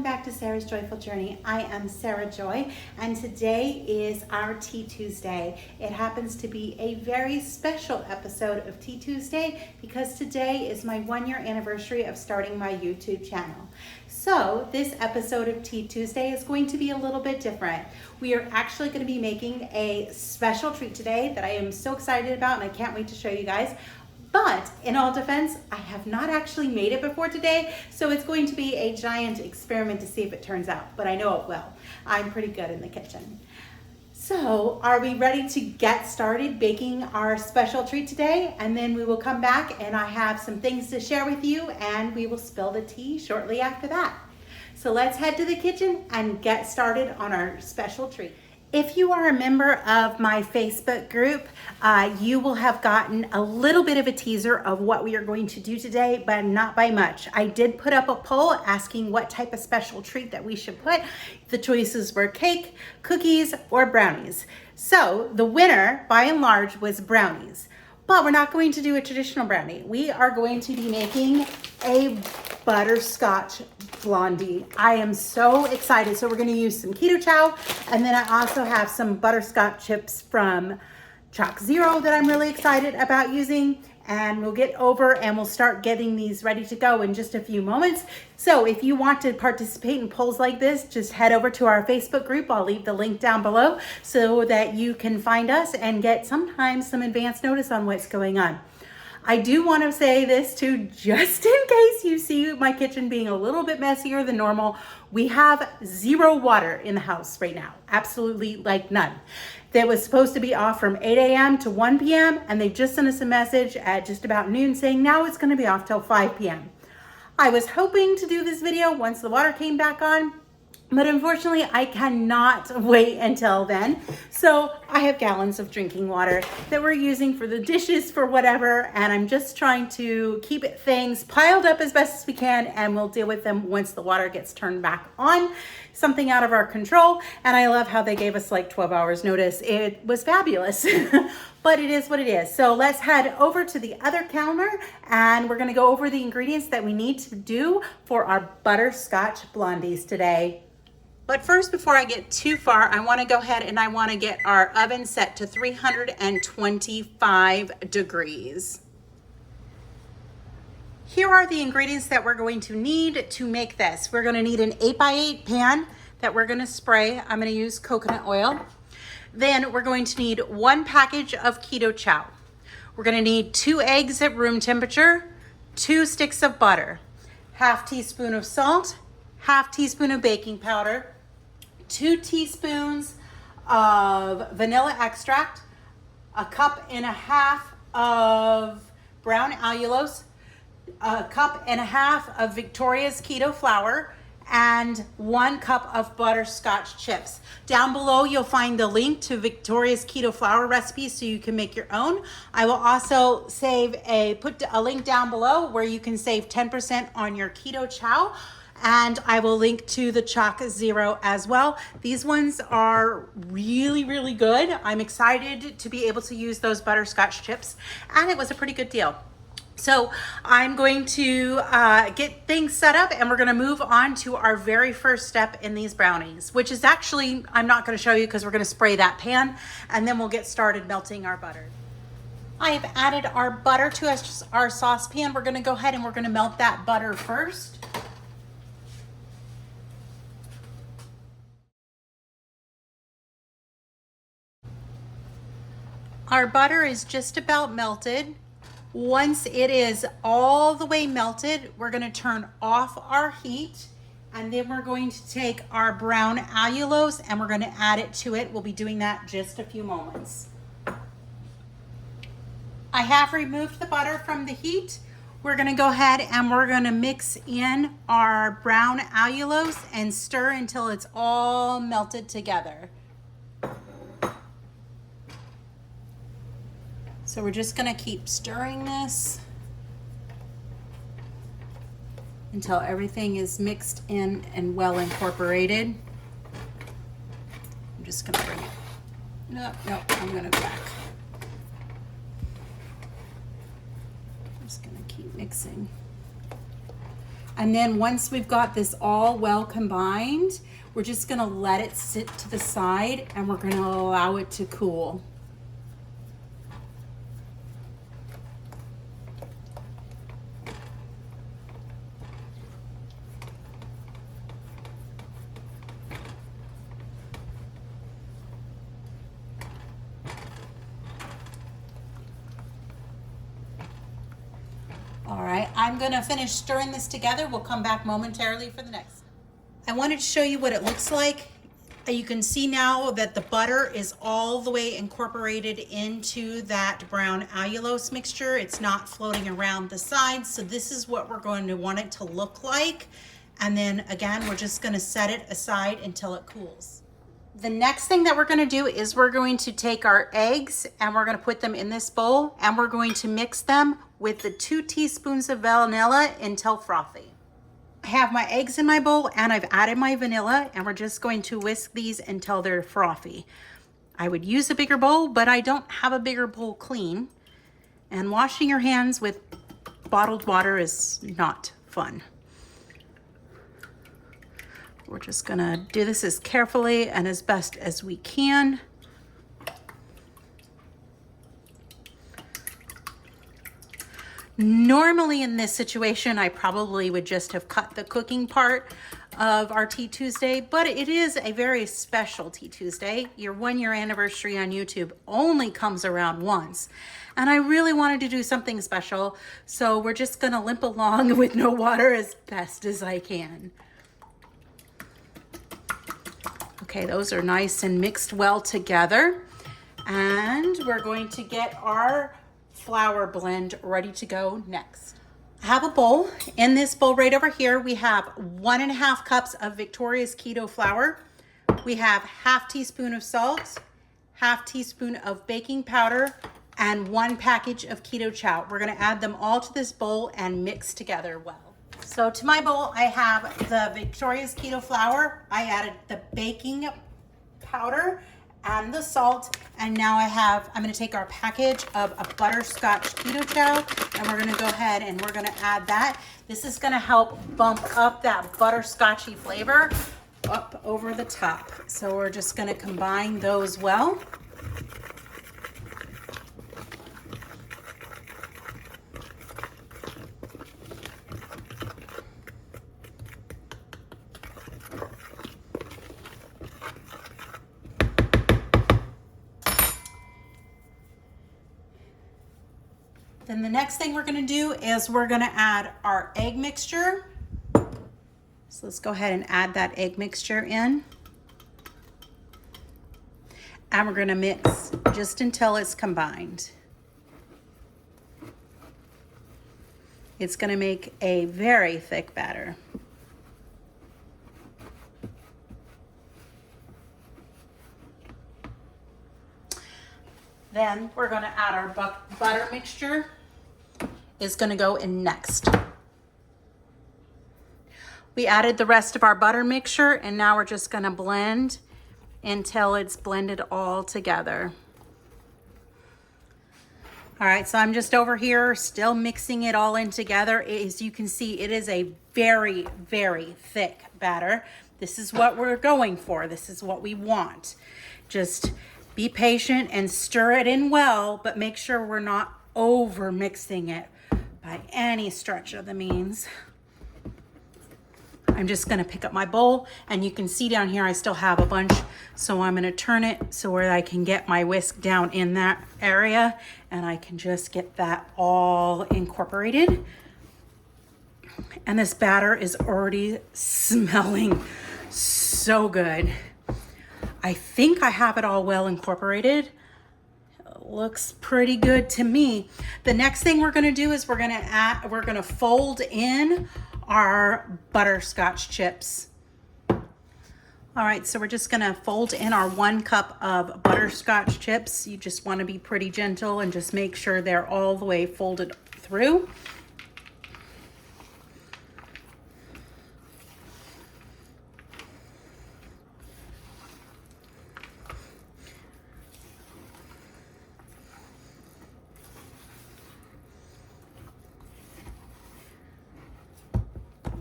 back to Sarah's Joyful Journey. I am Sarah Joy, and today is our Tea Tuesday. It happens to be a very special episode of Tea Tuesday because today is my 1-year anniversary of starting my YouTube channel. So this episode of Tea Tuesday is going to be a little bit different. We are actually going to be making a special treat today that I am so excited about, and I can't wait to show you guys. But in all defense, I have not actually made it before today, so it's going to be a giant experiment to see if it turns out, but I know it will. I'm pretty good in the kitchen. So are we ready to get started baking our special treat today? And then we will come back and I have some things to share with you and we will spill the tea shortly after that. So let's head to the kitchen and get started on our special treat. If you are a member of my Facebook group, you will have gotten a little bit of a teaser of what we are going to do today, but not by much. I did put up a poll asking what type of special treat that we should put. The choices were cake, cookies, or brownies. So the winner, by and large, was brownies. But we're not going to do a traditional brownie. We are going to be making a butterscotch blondie. I am so excited. So we're going to use some Keto Chow, and then I also have some butterscotch chips from Chalk Zero that I'm really excited about using. And we'll get over and we'll start getting these ready to go in just a few moments. So if you want to participate in polls like this, just head over to our Facebook group. I'll leave the link down below so that you can find us and get sometimes some advance notice on what's going on. I do want to say this too, just in case you see my kitchen being a little bit messier than normal. We have zero water in the house right now. Absolutely, like none. That was supposed to be off from 8 a.m. to 1 p.m. and they just sent us a message at just about noon saying now it's going to be off till 5 p.m. I was hoping to do this video once the water came back on, but unfortunately I cannot wait until then. So I have gallons of drinking water that we're using for the dishes, for whatever, and I'm just trying to keep things piled up as best as we can, and we'll deal with them once the water gets turned back on. Something out of our control, and I love how they gave us like 12 hours notice. It was fabulous, but it is what it is. So let's head over to the other counter and we're gonna go over the ingredients that we need to do for our butterscotch blondies today. But first, before I get too far, I wanna go ahead and I wanna get our oven set to 325 degrees. Here are the ingredients that we're going to need to make this. We're gonna need an 8x8 pan that we're gonna spray. I'm gonna use coconut oil. Then we're going to need 1 package of Keto Chow. We're gonna need 2 eggs at room temperature, 2 sticks of butter, 1/2 teaspoon of salt, 1/2 teaspoon of baking powder, 2 teaspoons of vanilla extract, 1.5 cups of brown allulose, 1.5 cups of Victoria's Keto flour, and 1 cup of butterscotch chips. Down below, you'll find the link to Victoria's Keto flour recipe so you can make your own. I will also put a link down below where you can save 10% on your Keto Chow. And I will link to the Chalk Zero as well. These ones are really, really good. I'm excited to be able to use those butterscotch chips, and it was a pretty good deal. So I'm going to get things set up and we're gonna move on to our very first step in these brownies, which is actually, I'm not gonna show you because we're gonna spray that pan and then we'll get started melting our butter. I have added our butter to our saucepan. We're gonna go ahead and we're gonna melt that butter first. Our butter is just about melted. Once it is all the way melted, we're gonna turn off our heat, and then we're going to take our brown allulose and we're gonna add it to it. We'll be doing that just a few moments. I have removed the butter from the heat. We're gonna go ahead and we're gonna mix in our brown allulose and stir until it's all melted together. So we're just gonna keep stirring this until everything is mixed in and well incorporated. I'm just gonna bring it. No, I'm gonna go back. I'm just gonna keep mixing. And then once we've got this all well combined, we're just gonna let it sit to the side and we're gonna allow it to cool. All right, I'm gonna finish stirring this together. We'll come back momentarily for the next. I wanted to show you what it looks like. You can see now that the butter is all the way incorporated into that brown allulose mixture. It's not floating around the sides. So this is what we're going to want it to look like. And then again, we're just gonna set it aside until it cools. The next thing that we're gonna do is we're going to take our eggs and we're gonna put them in this bowl and we're going to mix them with the 2 teaspoons of vanilla until frothy. I have my eggs in my bowl and I've added my vanilla and we're just going to whisk these until they're frothy. I would use a bigger bowl, but I don't have a bigger bowl clean. And washing your hands with bottled water is not fun. We're just gonna do this as carefully and as best as we can. Normally in this situation, I probably would just have cut the cooking part of our Tea Tuesday, but it is a very special Tea Tuesday. Your 1-year anniversary on YouTube only comes around once. And I really wanted to do something special, so we're just gonna limp along with no water as best as I can. Okay, those are nice and mixed well together. And we're going to get our flour blend ready to go next. I have a bowl. In this bowl right over here, we have 1.5 cups of Victoria's Keto flour. We have 1/2 teaspoon of salt, 1/2 teaspoon of baking powder, and 1 package of Keto Chow. We're gonna add them all to this bowl and mix together well. So to my bowl, I have the Victoria's Keto flour. I added the baking powder and the salt, and now I'm gonna take our package of a Butterscotch Keto Chow and we're gonna go ahead and we're gonna add that. This is gonna help bump up that butterscotchy flavor up over the top. So we're just gonna combine those well. Then the next thing we're gonna do is we're gonna add our egg mixture. So let's go ahead and add that egg mixture in. And we're gonna mix just until it's combined. It's gonna make a very thick batter. Then we're gonna add our butter mixture. Is gonna go in next. We added the rest of our butter mixture and now we're just gonna blend until it's blended all together. All right, so I'm just over here still mixing it all in together. As you can see, it is a very, very thick batter. This is what we're going for. This is what we want. Just be patient and stir it in well, but make sure we're not over mixing it by any stretch of the means. I'm just gonna pick up my bowl and you can see down here I still have a bunch, so I'm gonna turn it so where I can get my whisk down in that area and I can just get that all incorporated. And this batter is already smelling so good. I think I have it all well incorporated. Looks pretty good to me. The next thing we're gonna do is we're gonna fold in our butterscotch chips. All right, so we're just gonna fold in our 1 cup of butterscotch chips. You just wanna be pretty gentle and just make sure they're all the way folded through.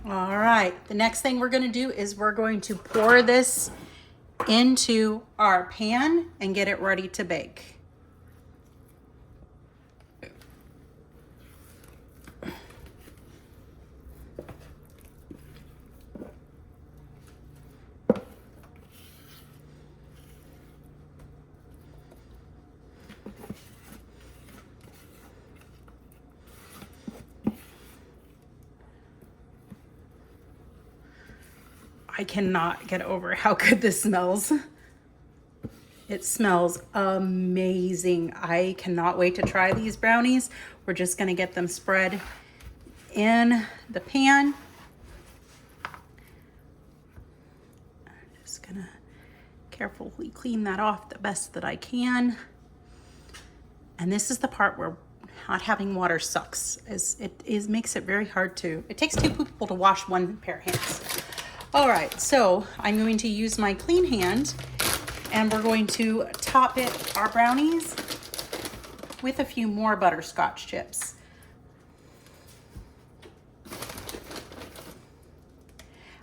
All right, the next thing we're gonna do is we're going to pour this into our pan and get it ready to bake. I cannot get over how good this smells. It smells amazing. I cannot wait to try these brownies. We're just gonna get them spread in the pan. I'm just gonna carefully clean that off the best that I can. And this is the part where not having water sucks. It makes it very hard to, it takes two people to wash one pair of hands. All right, so I'm going to use my clean hand and we're going to top it, our brownies, with a few more butterscotch chips.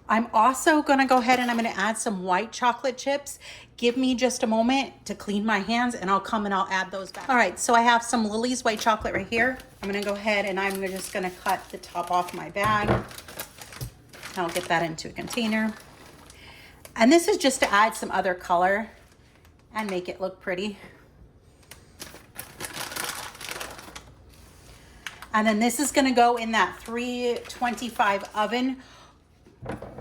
I'm also gonna go ahead and I'm gonna add some white chocolate chips. Give me just a moment to clean my hands and I'll come and I'll add those back. All right, so I have some Lily's white chocolate right here. I'm gonna go ahead and I'm just gonna cut the top off my bag. I'll get that into a container. And this is just to add some other color and make it look pretty. And then this is gonna go in that 325 oven.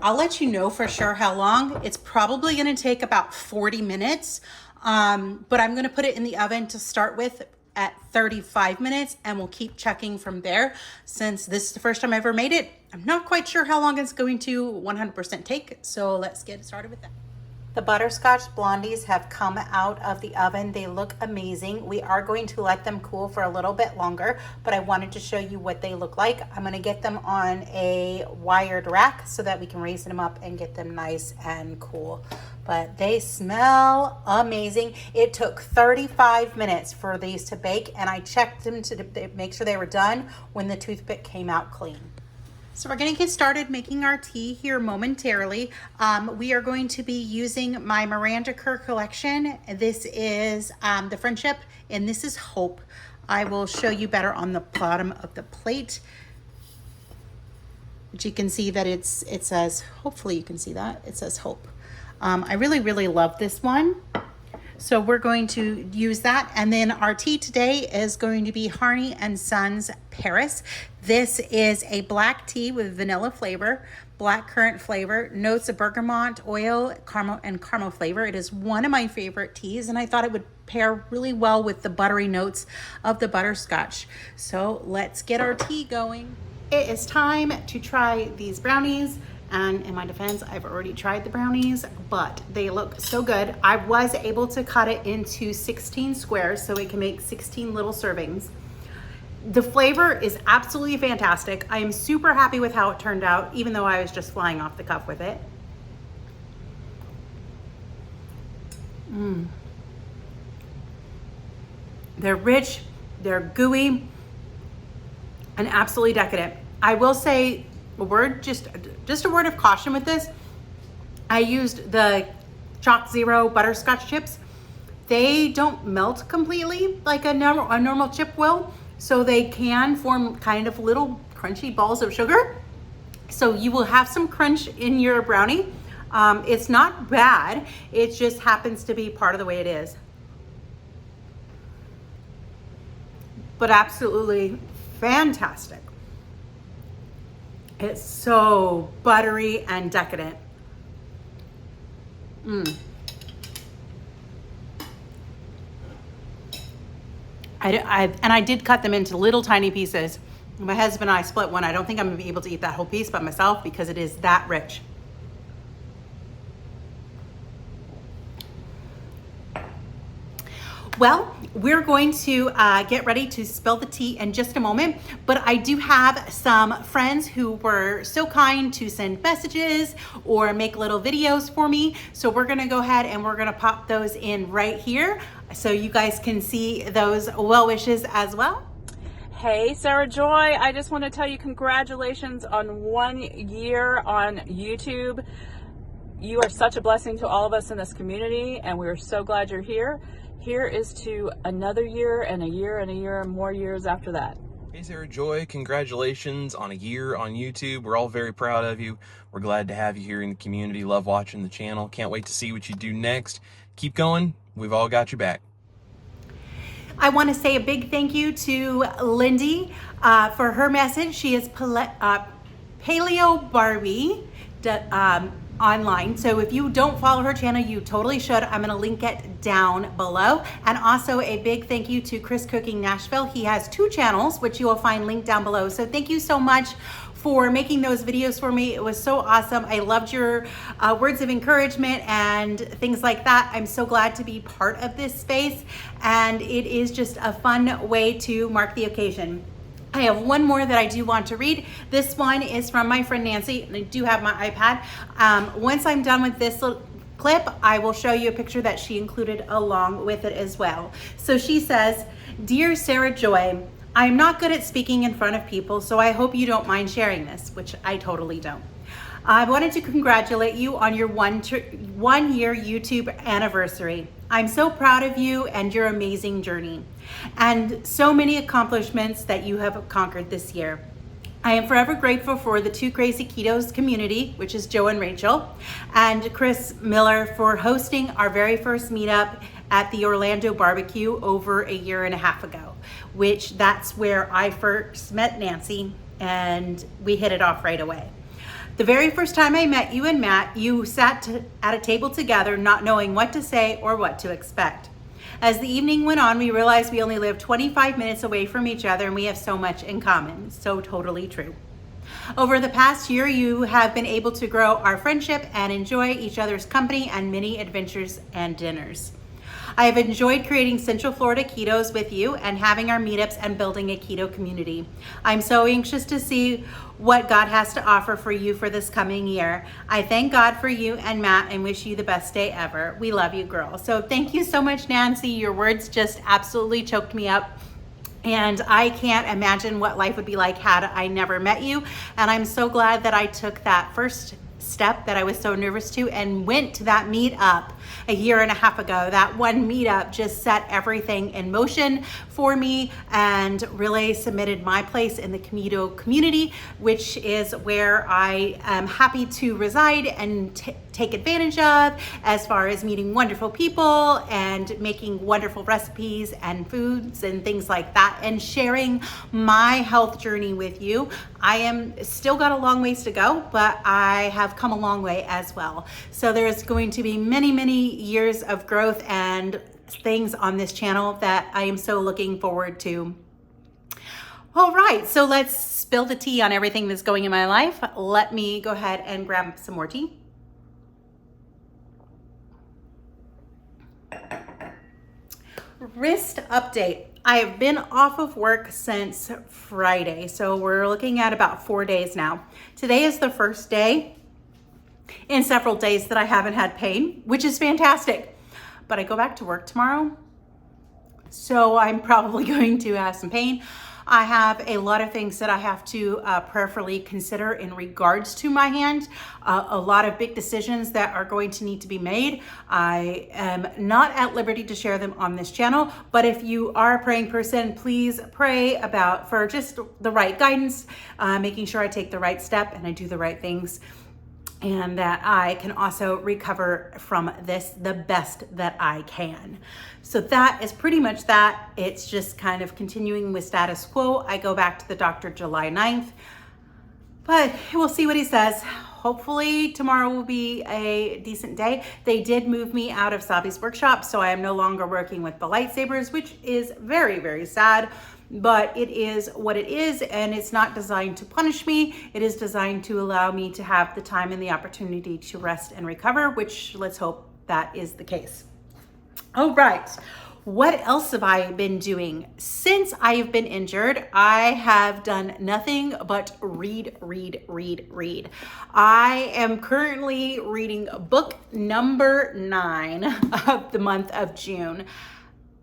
I'll let you know for sure how long. It's probably gonna take about 40 minutes, but I'm gonna put it in the oven to start with at 35 minutes and we'll keep checking from there. Since this is the first time I ever made it, I'm not quite sure how long it's going to 100% take, so let's get started with that. The butterscotch blondies have come out of the oven. They look amazing. We are going to let them cool for a little bit longer, but I wanted to show you what they look like. I'm gonna get them on a wired rack so that we can raise them up and get them nice and cool. But they smell amazing. It took 35 minutes for these to bake, and I checked them to make sure they were done when the toothpick came out clean. So we're gonna get started making our tea here momentarily. We are going to be using my Miranda Kerr collection. This is the Friendship, and this is Hope. I will show you better on the bottom of the plate. But you can see that it says, hopefully you can see that, it says Hope. I really, really love this one. So we're going to use that. And then our tea today is going to be Harney and Sons Paris. This is a black tea with vanilla flavor, black currant flavor, notes of bergamot oil, caramel flavor. It is one of my favorite teas, and I thought it would pair really well with the buttery notes of the butterscotch. So let's get our tea going. It is time to try these brownies. And in my defense, I've already tried the brownies, but they look so good. I was able to cut it into 16 squares so it can make 16 little servings. The flavor is absolutely fantastic. I am super happy with how it turned out, even though I was just flying off the cuff with it. They're rich, they're gooey, and absolutely decadent. I will say just a word of caution with this. I used the Chalk Zero butterscotch chips. They don't melt completely like a normal chip will, so they can form kind of little crunchy balls of sugar. So you will have some crunch in your brownie. It's not bad, it just happens to be part of the way it is. But absolutely fantastic. It's so buttery and decadent. And I did cut them into little tiny pieces. My husband and I split one. I don't think I'm gonna be able to eat that whole piece by myself because it is that rich. Well, we're going to get ready to spill the tea in just a moment, but I do have some friends who were so kind to send messages or make little videos for me. So we're gonna go ahead and we're gonna pop those in right here so you guys can see those well wishes as well. Hey, Sarah Joy, I just want to tell you congratulations on 1 year on YouTube. You are such a blessing to all of us in this community, and we're so glad you're here. Here is to another year and a year and a year and more years after that. Hey Sarah Joy, congratulations on a year on YouTube. We're all very proud of you. We're glad to have you here in the community. Love watching the channel. Can't wait to see what you do next. Keep going. We've all got your back. I want to say a big thank you to Lindy for her message. She is Paleo Barbie online. So if you don't follow her channel, you totally should. I'm going to link it down below. And also a big thank you to Chris Cooking Nashville. He has 2 channels, which you will find linked down below. So thank you so much for making those videos for me. It was so awesome. I loved your words of encouragement and things like that. I'm so glad to be part of this space, and it is just a fun way to mark the occasion. I have one more that I do want to read. This one is from my friend Nancy, and I do have my iPad. Once I'm done with this little clip, I will show you a picture that she included along with it as well. So she says, "Dear Sarah Joy, I am not good at speaking in front of people, so I hope you don't mind sharing this," which I totally don't. I wanted to congratulate you on your 1 year YouTube anniversary. I'm so proud of you and your amazing journey, and so many accomplishments that you have conquered this year. I am forever grateful for the 2 Crazy Ketos community, which is Joe and Rachel, and Chris Miller for hosting our very first meetup at the Orlando barbecue over a year and a half ago, which that's where I first met Nancy, and we hit it off right away. The very first time I met you and Matt, you sat at a table together not knowing what to say or what to expect. As the evening went on, we realized we only live 25 minutes away from each other, and we have so much in common. So totally true. Over the past year, you have been able to grow our friendship and enjoy each other's company and many adventures and dinners. I have enjoyed creating Central Florida Ketos with you and having our meetups and building a keto community. I'm so anxious to see what God has to offer for you for this coming year. I thank God for you and Matt and wish you the best day ever. We love you, girl." So thank you so much, Nancy. Your words just absolutely choked me up. And I can't imagine what life would be like had I never met you. And I'm so glad that I took that first step that I was so nervous to and went to that meetup a year and a half ago. That one meetup just set everything in motion for me and really cemented my place in the keto community, which is where I am happy to reside and take advantage of, as far as meeting wonderful people and making wonderful recipes and foods and things like that, and sharing my health journey with you. I am still got a long ways to go, but I have come a long way as well. So there's going to be many, many years of growth and things on this channel that I am so looking forward to. All right, so let's spill the tea on everything that's going in my life. Let me go ahead and grab some more tea. Wrist update. I have been off of work since Friday, so we're looking at about 4 days now. Today is the first day in several days that I haven't had pain, which is fantastic. But I go back to work tomorrow, so I'm probably going to have some pain. I have a lot of things that I have to prayerfully consider in regards to my hand. A lot of big decisions that are going to need to be made. I am not at liberty to share them on this channel, but if you are a praying person, please pray for just the right guidance, making sure I take the right step and I do the right things, and that I can also recover from this the best that I can. So that is pretty much that. It's just kind of continuing with status quo. I go back to the doctor July 9th, but we'll see what he says. Hopefully tomorrow will be a decent day. They did move me out of Sabi's workshop, so I am no longer working with the lightsabers, which is very, very sad. But it is what it is, and it's not designed to punish me. It is designed to allow me to have the time and the opportunity to rest and recover, which let's hope that is the case. All right, what else have I been doing? Since I have been injured, I have done nothing but read. I am currently reading book number 9 of the month of June.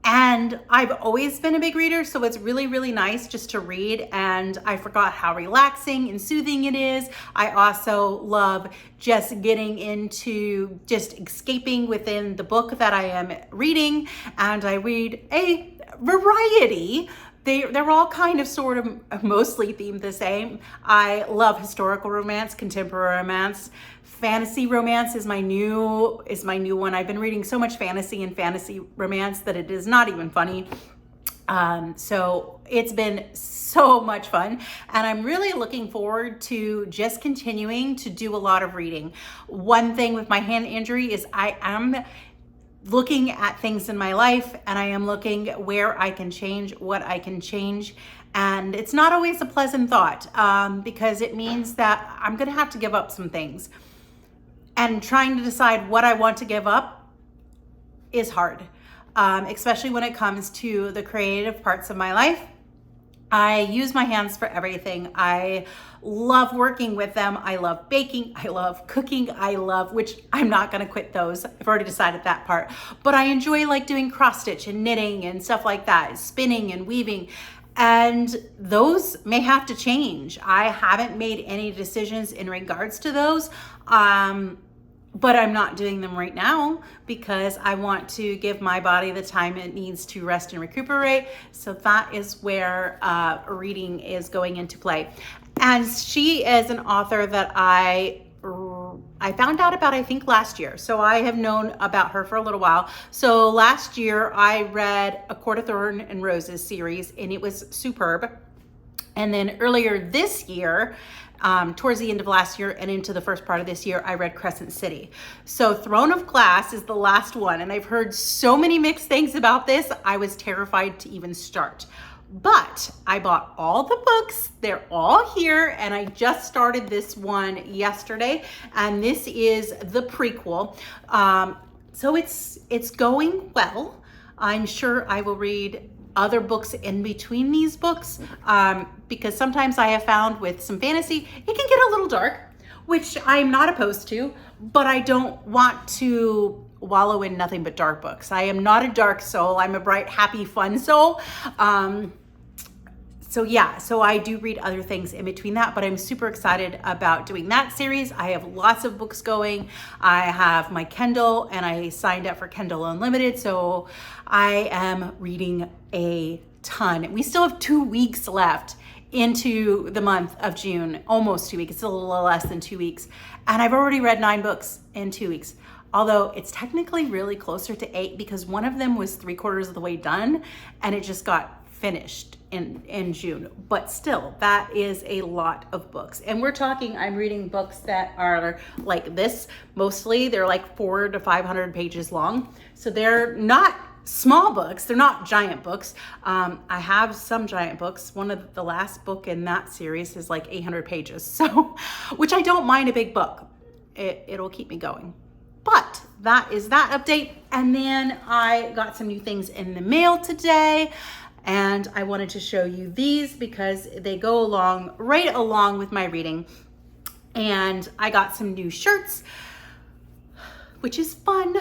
And I've always been a big reader, so it's really, really nice just to read. And I forgot how relaxing and soothing it is. I also love just getting into just escaping within the book that I am reading. And I read a variety. They're all kind of sort of mostly themed the same. I love historical romance, contemporary romance. Fantasy romance is my new one. I've been reading so much fantasy and fantasy romance that it is not even funny. So it's been so much fun, and I'm really looking forward to just continuing to do a lot of reading. One thing with my hand injury is I am looking at things in my life, and I am looking where I can change, what I can change. And it's not always a pleasant thought, because it means that I'm gonna have to give up some things. And trying to decide what I want to give up is hard, especially when it comes to the creative parts of my life. I use my hands for everything. I love working with them. I love baking. I love cooking. Which I'm not going to quit those. I've already decided that part. But I enjoy like doing cross stitch and knitting and stuff like that, spinning and weaving. And those may have to change. I haven't made any decisions in regards to those. But I'm not doing them right now because I want to give my body the time it needs to rest and recuperate. So that is where reading is going into play. And she is an author that I found out about, I think, last year. So I have known about her for a little while. So last year I read A Court of Thorns and Roses series, and it was superb. And then earlier this year, towards the end of last year and into the first part of this year, I read Crescent City. So Throne of Glass is the last one, and I've heard so many mixed things about this, I was terrified to even start. But I bought all the books, they're all here, and I just started this one yesterday, and this is the prequel. So it's going well. I'm sure I will read other books in between these books, because sometimes I have found with some fantasy, it can get a little dark, which I'm not opposed to, but I don't want to wallow in nothing but dark books. I am not a dark soul. I'm a bright, happy, fun soul. So I do read other things in between that, but I'm super excited about doing that series. I have lots of books going. I have my Kindle, and I signed up for Kindle Unlimited, so I am reading a ton. We still have 2 weeks left into the month of June, almost 2 weeks. It's a little less than 2 weeks. And I've already read 9 books in 2 weeks. Although it's technically really closer to 8 because one of them was 3/4 of the way done and it just got finished in June. But still, that is a lot of books. And we're talking, I'm reading books that are like this. Mostly they're like 400 to 500 pages long. So they're not small books. They're not giant books. I have some giant books. One of the last book in that series is like 800 pages. So, which I don't mind a big book. It'll keep me going. But that is that update. And then I got some new things in the mail today. And I wanted to show you these because they go right along with my reading. And I got some new shirts, which is fun.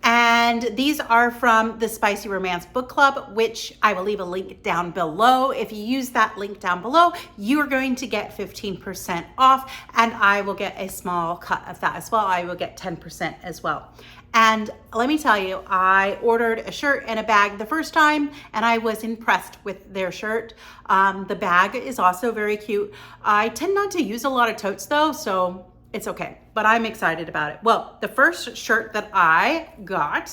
And these are from the Spicy Romance Book Club, which I will leave a link down below. If you use that link down below, you are going to get 15% off, and I will get a small cut of that as well. I will get 10% as well. And let me tell you, I ordered a shirt and a bag the first time, and I was impressed with their shirt. The bag is also very cute. I tend not to use a lot of totes though, so it's okay, but I'm excited about it. Well, the first shirt that I got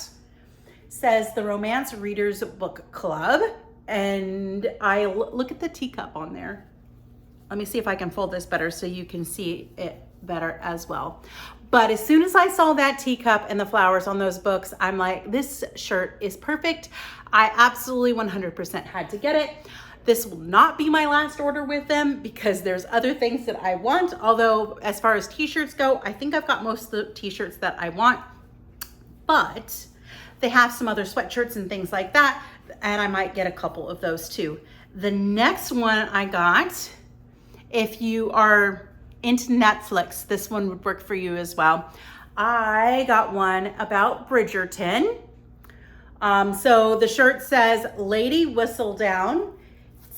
says the Romance Readers Book Club, and I look at the teacup on there. Let me see if I can fold this better so you can see it better as well. But as soon as I saw that teacup and the flowers on those books, I'm like, this shirt is perfect. I absolutely 100% had to get it. This will not be my last order with them because there's other things that I want. Although as far as t-shirts go, I think I've got most of the t-shirts that I want, but they have some other sweatshirts and things like that. And I might get a couple of those too. The next one I got, if you are into Netflix, this one would work for you as well. I got one about Bridgerton. So the shirt says Lady Whistledown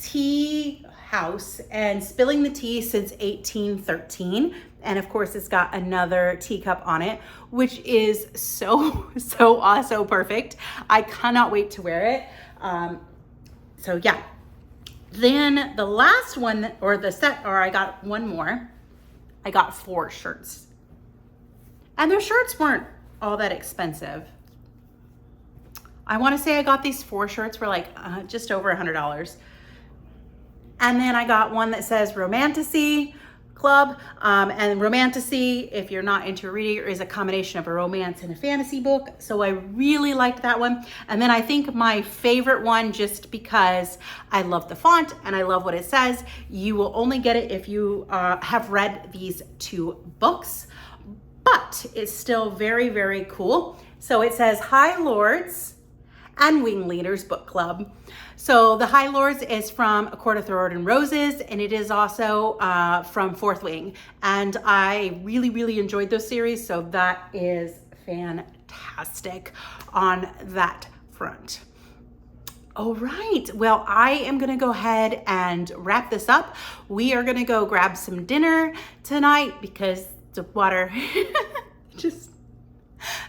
Tea House and spilling the tea since 1813. And of course it's got another teacup on it, which is so perfect. I cannot wait to wear it. So yeah. Then the last one, I got one more. I got 4 shirts. And their shirts weren't all that expensive. I want to say I got these 4 shirts for like just over $100. And then I got one that says Romantasy Club. And Romantasy, if you're not into reading, is a combination of a romance and a fantasy book. So I really liked that one. And then I think my favorite one, just because I love the font and I love what it says, you will only get it if you have read these 2 books. But it's still very cool. So it says High Lords and Wing Leaders Book Club. So the High Lords is from A Court of Thorn and Roses, and it is also from Fourth Wing. And I really enjoyed those series, so that is fantastic on that front. All right, well, I am gonna go ahead and wrap this up. We are gonna go grab some dinner tonight because the water,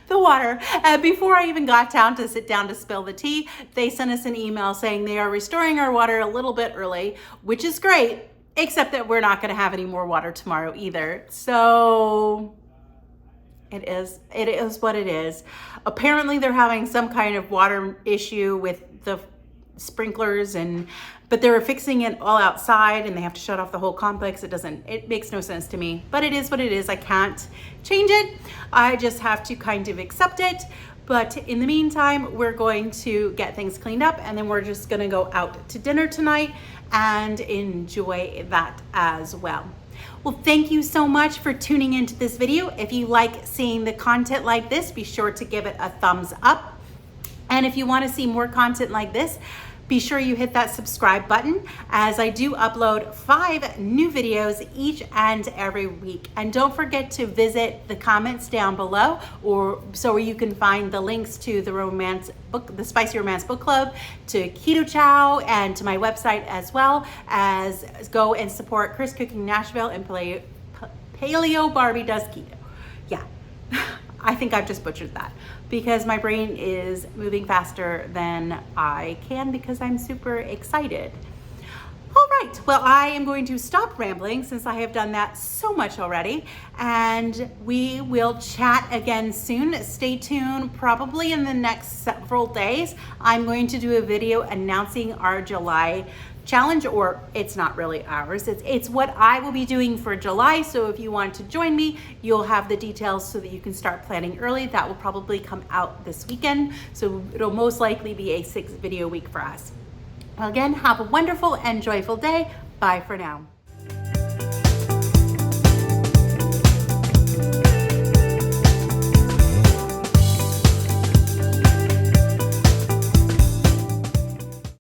the water. And before I even got down to sit down to spill the tea, they sent us an email saying they are restoring our water a little bit early, which is great, except that we're not gonna have any more water tomorrow either. So it is what it is. Apparently they're having some kind of water issue with the sprinklers, but they were fixing it all outside and they have to shut off the whole complex. It makes no sense to me, but it is what it is. I can't change it. I just have to kind of accept it. But in the meantime, we're going to get things cleaned up and then we're just gonna go out to dinner tonight and enjoy that as well. Well, thank you so much for tuning into this video. If you like seeing the content like this, be sure to give it a thumbs up. And if you want to see more content like this, be sure you hit that subscribe button, as I do upload 5 new videos each and every week. And don't forget to visit the comments down below, so you can find the links to the Spicy Romance Book Club, to Keto Chow, and to my website, as well as go and support Chris Cooking Nashville and Paleo Barbie Does Keto. Yeah. I think I've just butchered that because my brain is moving faster than I can because I'm super excited. All right, well, I am going to stop rambling since I have done that so much already, and we will chat again soon. Stay tuned. Probably in the next several days, I'm going to do a video announcing our July challenge, or it's not really ours, it's what I will be doing for July. So if you want to join me, you'll have the details so that you can start planning early. That will probably come out this weekend, so it'll most likely be a 6 video week for us. Well, again, have a wonderful and joyful day. Bye for now.